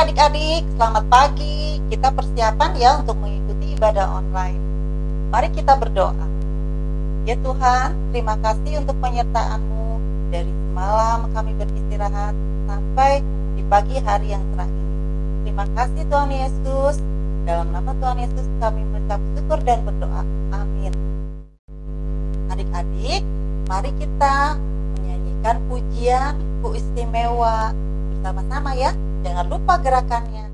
adik-adik, selamat pagi. Kita persiapan ya untuk mengikuti ibadah online. Mari kita berdoa. Ya Tuhan, terima kasih untuk penyertaan-Mu. Dari semalam kami beristirahat sampai di pagi hari yang cerah ini. Terima kasih Tuhan Yesus. Dalam nama Tuhan Yesus kami mengucap syukur dan berdoa. Amin. Adik-adik, mari kita menyanyikan pujian Ku Istimewa bersama-sama ya. Jangan lupa gerakannya.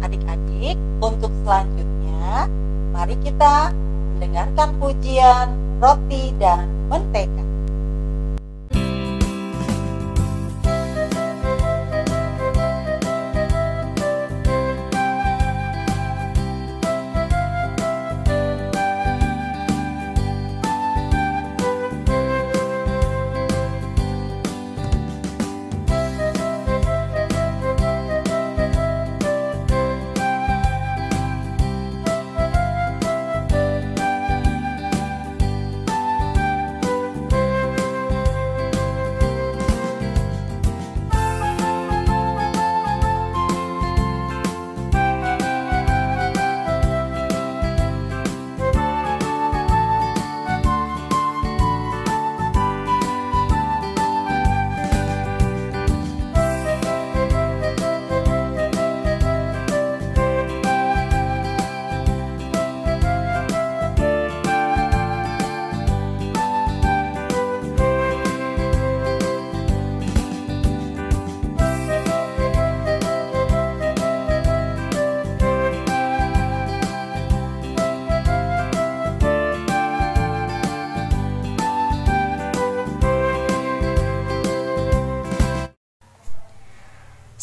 Adik-adik, untuk selanjutnya, mari kita mendengarkan pujian Roti dan Mentega.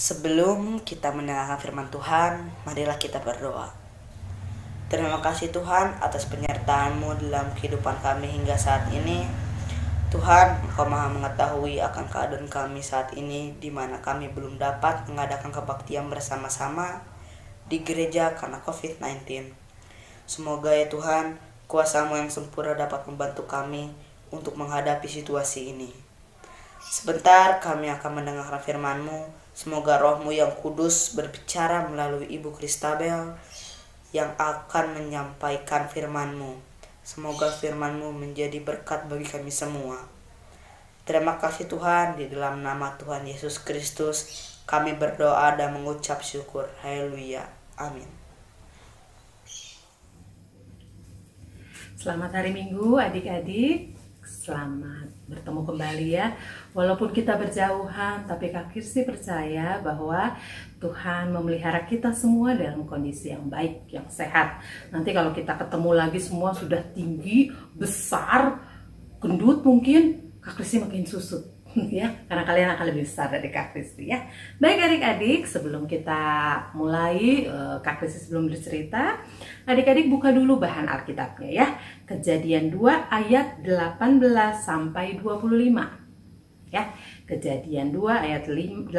Sebelum kita mendengarkan firman Tuhan, marilah kita berdoa. Terima kasih Tuhan atas penyertaan-Mu dalam kehidupan kami hingga saat ini. Tuhan, Engkau Maha mengetahui akan keadaan kami saat ini, di mana kami belum dapat mengadakan kebaktian bersama-sama di gereja karena COVID-19. Semoga ya Tuhan, kuasa-Mu yang sempurna dapat membantu kami untuk menghadapi situasi ini. Sebentar kami akan mendengarkan firman-Mu. Semoga Roh-Mu yang kudus berbicara melalui Ibu Kristabel yang akan menyampaikan firman-Mu. Semoga firman-Mu menjadi berkat bagi kami semua. Terima kasih Tuhan, di dalam nama Tuhan Yesus Kristus kami berdoa dan mengucap syukur. Haleluya. Amin. Selamat hari Minggu adik-adik. Selamat bertemu kembali ya. Walaupun kita berjauhan, tapi Kak Kirsti percaya bahwa Tuhan memelihara kita semua dalam kondisi yang baik, yang sehat. Nanti kalau kita ketemu lagi semua sudah tinggi, besar, gendut mungkin, Kak Kirsti makin susut ya, karena kalian akan lebih besar dari Kak Kristi ya. Baik adik-adik, sebelum kita mulai, Kak Kristi sebelum bercerita, adik-adik buka dulu bahan Alkitabnya ya. Kejadian 2 ayat 18 sampai 25 ya. Kejadian 2 ayat 18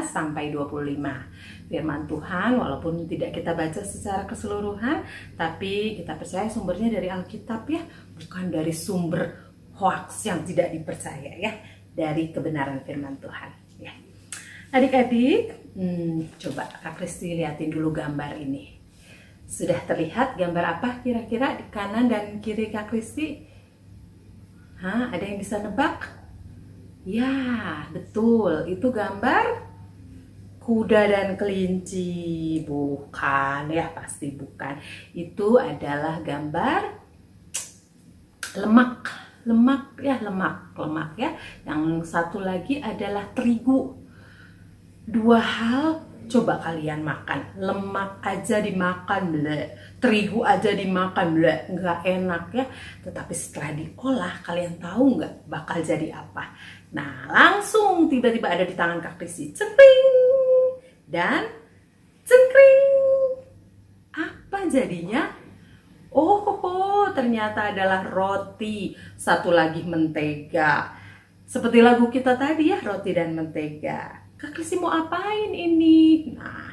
sampai 25. Firman Tuhan walaupun tidak kita baca secara keseluruhan, tapi kita percaya sumbernya dari Alkitab ya, bukan dari sumber hoax yang tidak dipercaya ya. dari kebenaran firman Tuhan. Ya. Adik-adik, coba Kak Kristi liatin dulu gambar ini. Sudah terlihat gambar apa kira-kira di kanan dan kiri Kak Kristi? Hah, ada yang bisa nebak? Ya, betul. Itu gambar kuda dan kelinci. Bukan, ya pasti bukan. Itu adalah gambar lemak ya. Yang satu lagi adalah terigu. Dua hal coba kalian makan. Lemak aja dimakan, bleh. Terigu aja dimakan, bleh. Nggak enak ya. Tetapi setelah diolah, kalian tahu nggak bakal jadi apa? Nah, langsung tiba-tiba ada di tangan Kak Kristi. Cempring dan cengkring. Apa jadinya? Oh, ternyata adalah roti. Satu lagi mentega. Seperti lagu kita tadi ya, roti dan mentega. Kak Kristi mau apain ini? Nah,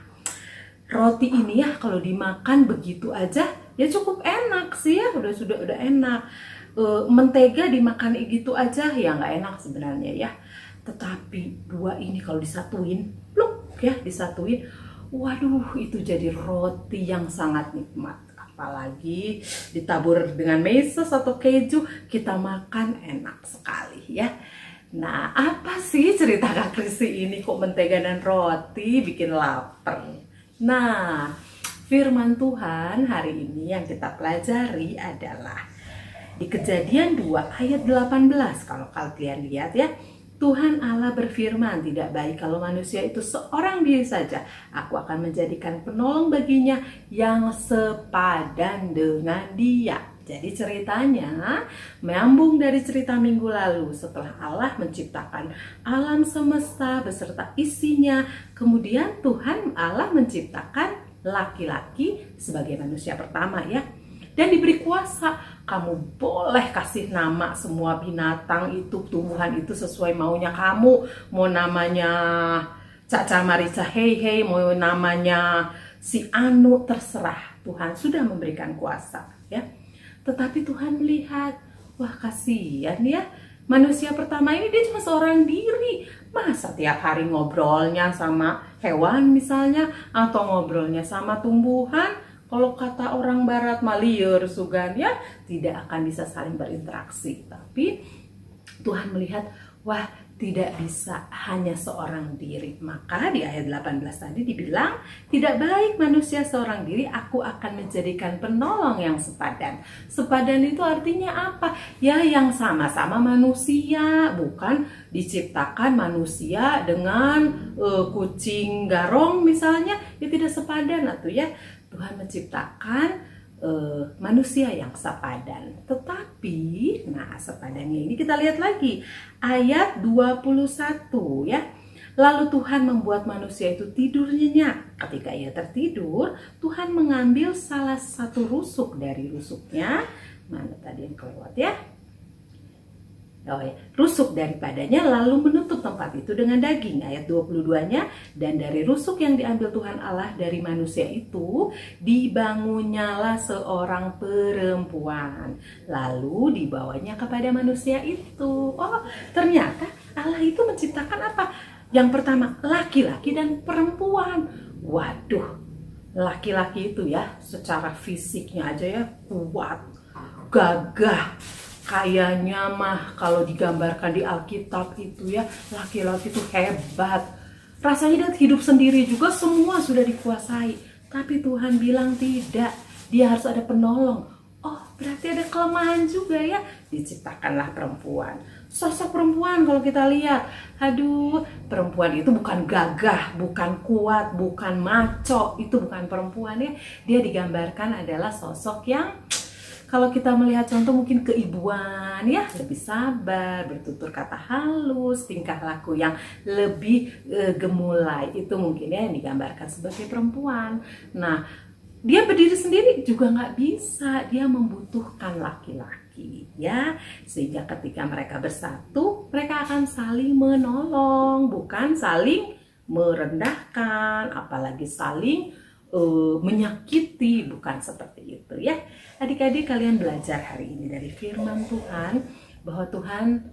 roti ini ya kalau dimakan begitu aja ya cukup enak sih ya, udah enak. Mentega dimakan gitu aja ya nggak enak sebenarnya ya. Tetapi dua ini kalau disatuin, pluk ya disatuin, waduh itu jadi roti yang sangat nikmat. Apalagi ditabur dengan meses atau keju, kita makan enak sekali ya. Nah, apa sih cerita Kak Kristi ini kok mentega dan roti bikin lapar? Nah, firman Tuhan hari ini yang kita pelajari adalah di Kejadian 2 ayat 18. Kalau kalian lihat ya, Tuhan Allah berfirman, tidak baik kalau manusia itu seorang diri saja. Aku akan menjadikan penolong baginya yang sepadan dengan dia. Jadi ceritanya menyambung dari cerita minggu lalu. Setelah Allah menciptakan alam semesta beserta isinya, kemudian Tuhan Allah menciptakan laki-laki sebagai manusia pertama ya. Dan diberi kuasa, kamu boleh kasih nama semua binatang itu, tumbuhan itu sesuai maunya kamu. Mau namanya Caca Marica Hei, mau namanya si Anu, terserah. Tuhan sudah memberikan kuasa ya. Tetapi Tuhan melihat, wah kasihan ya, manusia pertama ini dia cuma seorang diri. Masa tiap hari ngobrolnya sama hewan misalnya, atau ngobrolnya sama tumbuhan. Kalau kata orang barat malieur sugan ya, tidak akan bisa saling berinteraksi. Tapi Tuhan melihat, wah tidak bisa hanya seorang diri. Maka di ayat 18 tadi dibilang, tidak baik manusia seorang diri, aku akan menjadikan penolong yang sepadan. Sepadan itu artinya apa? Ya yang sama-sama manusia, bukan diciptakan manusia dengan kucing garong misalnya, ya tidak sepadan atau ya. Tuhan menciptakan manusia yang sepadan. Tetapi, nah sepadannya ini kita lihat lagi. Ayat 21 ya. Lalu Tuhan membuat manusia itu tidur nyenyak. Ketika ia tertidur, Tuhan mengambil salah satu rusuk dari rusuknya. Mana tadi yang kelewat ya? Oh ya, rusuk daripadanya lalu menutup tempat itu dengan daging. Ayat 22-nya, dan dari rusuk yang diambil Tuhan Allah dari manusia itu dibangunnyalah seorang perempuan, lalu dibawanya kepada manusia itu. Oh, ternyata Allah itu menciptakan apa? Yang pertama, laki-laki dan perempuan. Waduh, laki-laki itu ya secara fisiknya aja ya kuat, gagah. Kayaknya mah kalau digambarkan di Alkitab itu ya, laki-laki itu hebat. Rasanya dia hidup sendiri juga semua sudah dikuasai. Tapi Tuhan bilang tidak, dia harus ada penolong. Oh, berarti ada kelemahan juga ya. Diciptakanlah perempuan. Sosok perempuan kalau kita lihat, aduh, perempuan itu bukan gagah, bukan kuat, bukan maco. Itu bukan perempuan ya. Dia digambarkan adalah sosok yang kalau kita melihat contoh mungkin keibuan ya, lebih sabar, bertutur kata halus, tingkah laku yang lebih gemulai, itu mungkin ya yang digambarkan sebagai perempuan. Nah, dia berdiri sendiri juga nggak bisa, dia membutuhkan laki-laki ya, sehingga ketika mereka bersatu, mereka akan saling menolong, bukan saling merendahkan, apalagi saling menyakiti, bukan seperti itu ya. Adik-adik, kalian belajar hari ini dari firman Tuhan bahwa Tuhan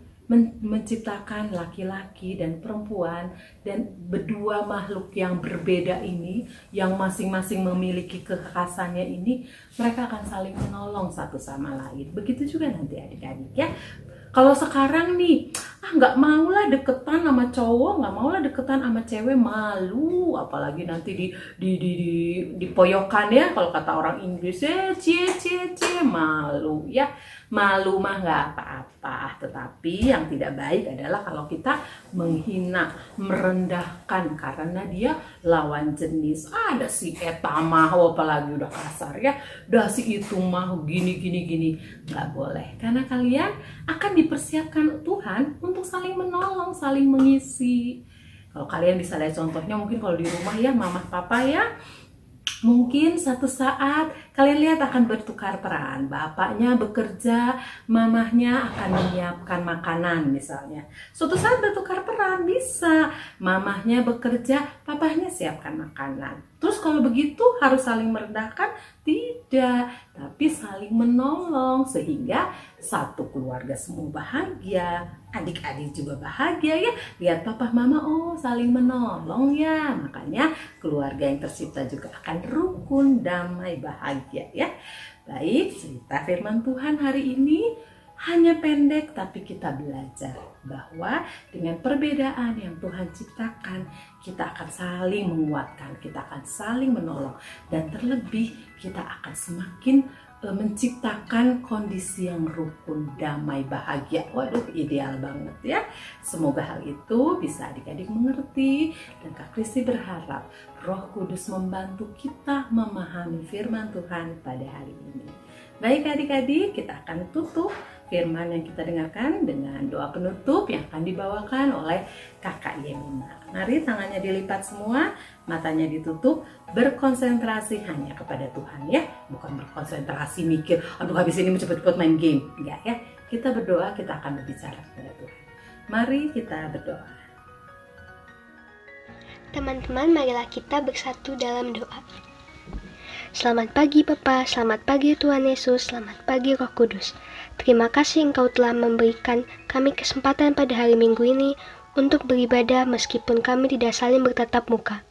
menciptakan laki-laki dan perempuan, dan berdua makhluk yang berbeda ini, yang masing-masing memiliki kekhasannya ini, mereka akan saling menolong satu sama lain. Begitu juga nanti adik-adik ya. Kalau sekarang nih, nggak maulah deketan sama cowok, nggak maulah deketan sama cewek, malu, apalagi nanti di poyokan ya, kalau kata orang Inggris cie, malu ya. Malu mah nggak apa-apa, tetapi yang tidak baik adalah kalau kita menghina, merendahkan karena dia lawan jenis. Ada si eta mah, apalagi udah kasar ya, udah si itu mah gini, nggak boleh, karena kalian akan dipersiapkan Tuhan untuk saling menolong, saling mengisi. Kalau kalian bisa lihat contohnya, mungkin kalau di rumah ya, mama papa ya, mungkin satu saat kalian lihat akan bertukar peran. Bapaknya bekerja, mamahnya akan menyiapkan makanan misalnya. Suatu saat bertukar peran, bisa. Mamahnya bekerja, papahnya siapkan makanan. Terus kalau begitu harus saling merendahkan? Tidak, tapi saling menolong sehingga satu keluarga semua bahagia. Adik-adik juga bahagia ya. Lihat papa mama, oh saling menolong ya. Makanya keluarga yang tercipta juga akan rukun, damai, bahagia ya. Baik, cerita firman Tuhan hari ini hanya pendek, tapi kita belajar bahwa dengan perbedaan yang Tuhan ciptakan, kita akan saling menguatkan, kita akan saling menolong, dan terlebih kita akan semakin menciptakan kondisi yang rukun, damai, bahagia. Waduh, ideal banget ya. Semoga hal itu bisa adik-adik mengerti, dan Kak Kristi berharap Roh Kudus membantu kita memahami firman Tuhan pada hari ini. Baik adik-adik, kita akan tutup firman yang kita dengarkan dengan doa penutup yang akan dibawakan oleh Kakak Yemina. Mari tangannya dilipat semua, matanya ditutup, berkonsentrasi hanya kepada Tuhan ya. Bukan berkonsentrasi mikir, aduh habis ini mau cepet-cepet main game. Enggak ya, kita berdoa, kita akan berbicara kepada Tuhan. Mari kita berdoa. Teman-teman, marilah kita bersatu dalam doa. Selamat pagi Bapa, selamat pagi Tuhan Yesus, selamat pagi Roh Kudus. Terima kasih Engkau telah memberikan kami kesempatan pada hari Minggu ini untuk beribadah meskipun kami tidak saling bertatap muka.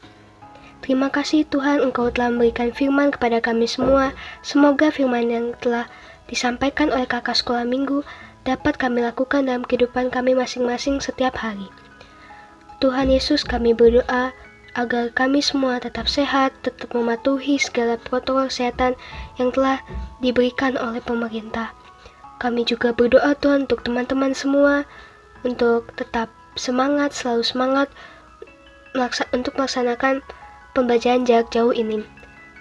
Terima kasih Tuhan, Engkau telah memberikan firman kepada kami semua. Semoga firman yang telah disampaikan oleh kakak sekolah minggu dapat kami lakukan dalam kehidupan kami masing-masing setiap hari. Tuhan Yesus, kami berdoa agar kami semua tetap sehat, tetap mematuhi segala protokol kesehatan yang telah diberikan oleh pemerintah. Kami juga berdoa Tuhan untuk teman-teman semua, untuk tetap semangat, selalu semangat untuk melaksanakan pembelajaran jarak jauh ini.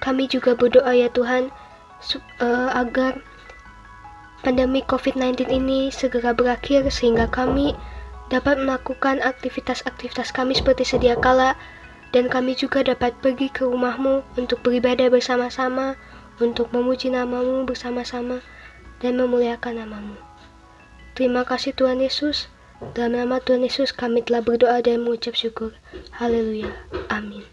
Kami juga berdoa ya Tuhan, agar pandemi COVID-19 ini segera berakhir sehingga kami dapat melakukan aktivitas-aktivitas kami seperti sedia kala, dan kami juga dapat pergi ke rumah-Mu untuk beribadah bersama-sama, untuk memuji nama-Mu bersama-sama, dan memuliakan nama-Mu. Terima kasih Tuhan Yesus. Dalam nama Tuhan Yesus kami telah berdoa dan mengucap syukur. Haleluya. Amin.